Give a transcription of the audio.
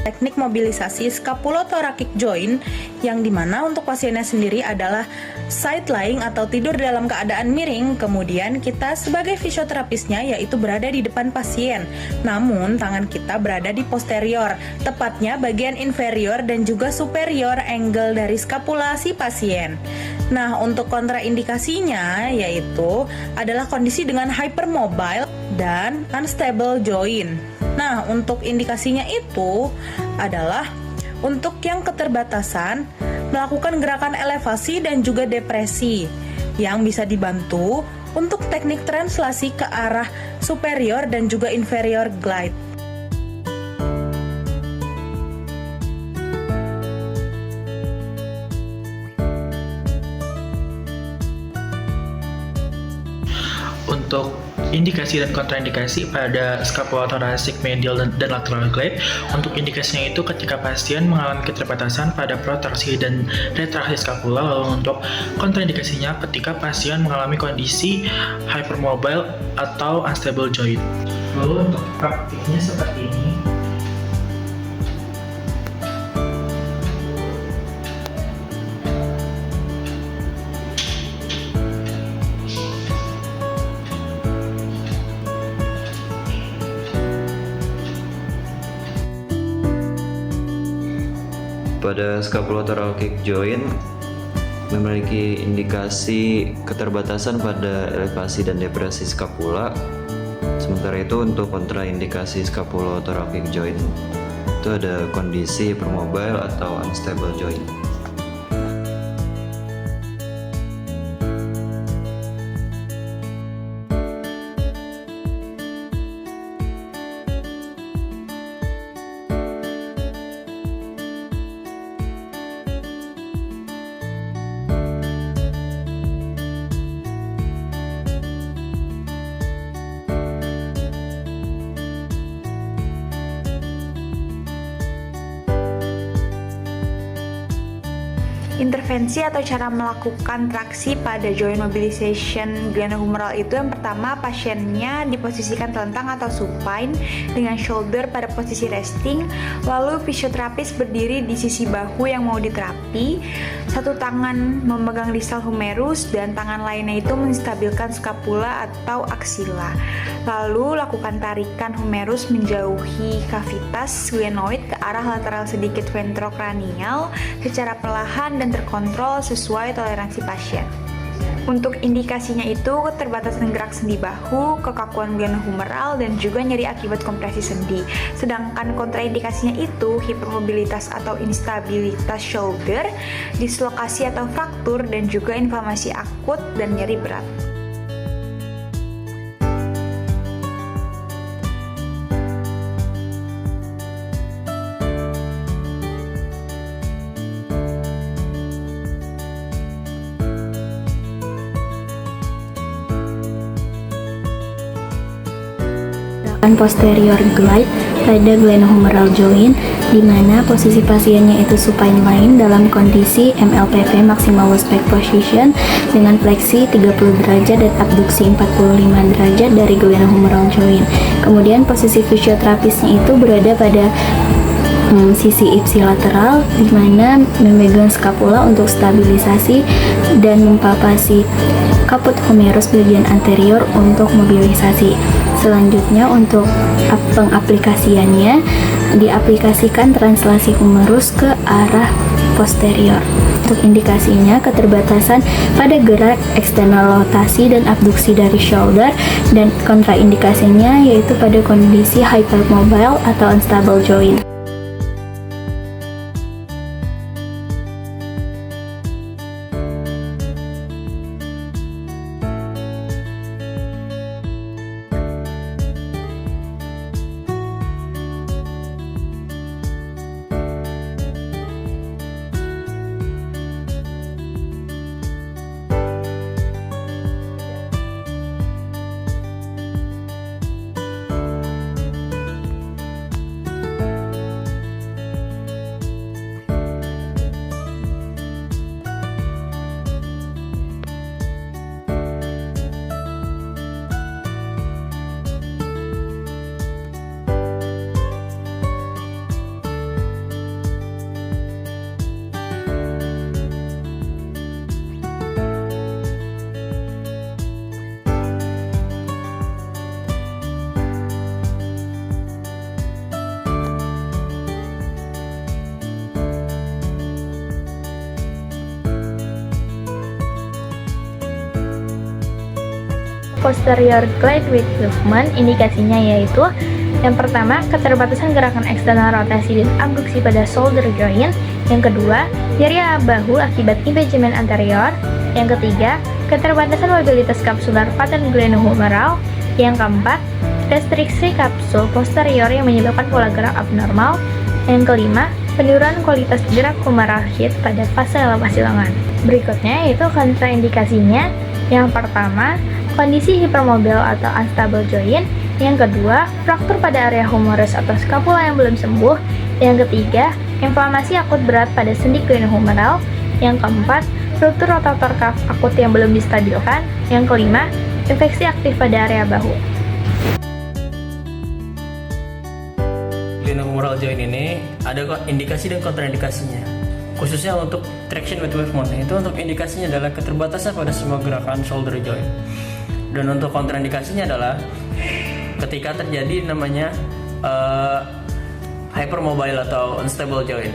teknik mobilisasi scapulothoractic joint, yang dimana untuk pasiennya sendiri adalah side lying atau tidur dalam keadaan miring. Kemudian kita sebagai fisioterapisnya yaitu berada di depan pasien, namun tangan kita berada di posterior, tepatnya bagian inferior dan juga superior angle dari scapula si pasien. Nah, untuk kontraindikasinya yaitu adalah kondisi dengan hypermobile dan unstable joint. Nah, untuk indikasinya itu adalah untuk yang keterbatasan melakukan gerakan elevasi dan juga depresi yang bisa dibantu untuk teknik translasi ke arah superior dan juga inferior glide. Untuk indikasi dan kontraindikasi pada scapulothoracic medial dan lateral glide, untuk indikasinya itu ketika pasien mengalami keterbatasan pada protraksi dan retraksi scapula. Lalu untuk kontraindikasinya ketika pasien mengalami kondisi hypermobile atau unstable joint. Lalu untuk praktiknya seperti ini. Pada scapulothoracic joint memiliki indikasi keterbatasan pada elevasi dan depresi scapula. Sementara itu untuk kontraindikasi scapulothoracic joint itu ada kondisi hypermobile atau unstable joint. Intervensi atau cara melakukan traksi pada joint mobilization glenohumeral itu yang pertama, pasiennya diposisikan telentang atau supine dengan shoulder pada posisi resting, lalu fisioterapis berdiri di sisi bahu yang mau diterapi, satu tangan memegang distal humerus dan tangan lainnya itu menstabilkan scapula atau aksila. Lalu lakukan tarikan humerus menjauhi kavitas glenoid ke arah lateral sedikit ventrokranial secara perlahan dan terkontrol sesuai toleransi pasien. Untuk indikasinya itu keterbatasan gerak sendi bahu, kekakuan glenohumeral, dan juga nyeri akibat kompresi sendi. Sedangkan kontraindikasinya itu hipermobilitas atau instabilitas shoulder, dislokasi atau fraktur, dan juga inflamasi akut dan nyeri berat. Posterior glide pada glenohumeral joint, di mana posisi pasiennya itu supine lying dalam kondisi MLPV maximal low back position dengan fleksi 30 derajat dan abduksi 45 derajat dari glenohumeral joint. Kemudian posisi fisioterapisnya itu berada pada sisi ipsilateral, di mana memegang scapula untuk stabilisasi dan mempapasi kaput humerus bagian anterior untuk mobilisasi. Selanjutnya untuk pengaplikasiannya, diaplikasikan translasi humerus ke arah posterior. Untuk indikasinya keterbatasan pada gerak eksternal rotasi dan abduksi dari shoulder, dan kontraindikasinya yaitu pada kondisi hypermobile atau unstable joint. posterior glide with movement, indikasinya yaitu yang pertama, keterbatasan gerakan eksternal rotasi dan abduksi pada shoulder joint. Yang kedua, nyeri bahu akibat impingement anterior. Yang ketiga, keterbatasan mobilitas kapsular pattern glenohumeral. Yang keempat, restriksi kapsul posterior yang menyebabkan pola gerak abnormal. Yang kelima, penurunan kualitas gerak humeral sheath pada fase elevasi lengan. Berikutnya yaitu kontraindikasinya. Yang pertama, kondisi hipermobil atau unstable joint. Yang kedua, fraktur pada area humerus atau skapula yang belum sembuh. Yang ketiga, inflamasi akut berat pada sendi glenohumeral. Yang keempat, struktur rotator cuff akut yang belum distabilkan. Yang kelima, infeksi aktif pada area bahu. Glenohumeral joint ini ada indikasi dan kontraindikasinya. Khususnya untuk traction with movement, itu untuk indikasinya adalah keterbatasan pada semua gerakan shoulder joint. Dan untuk kontraindikasinya adalah ketika terjadi namanya hypermobile atau unstable joint.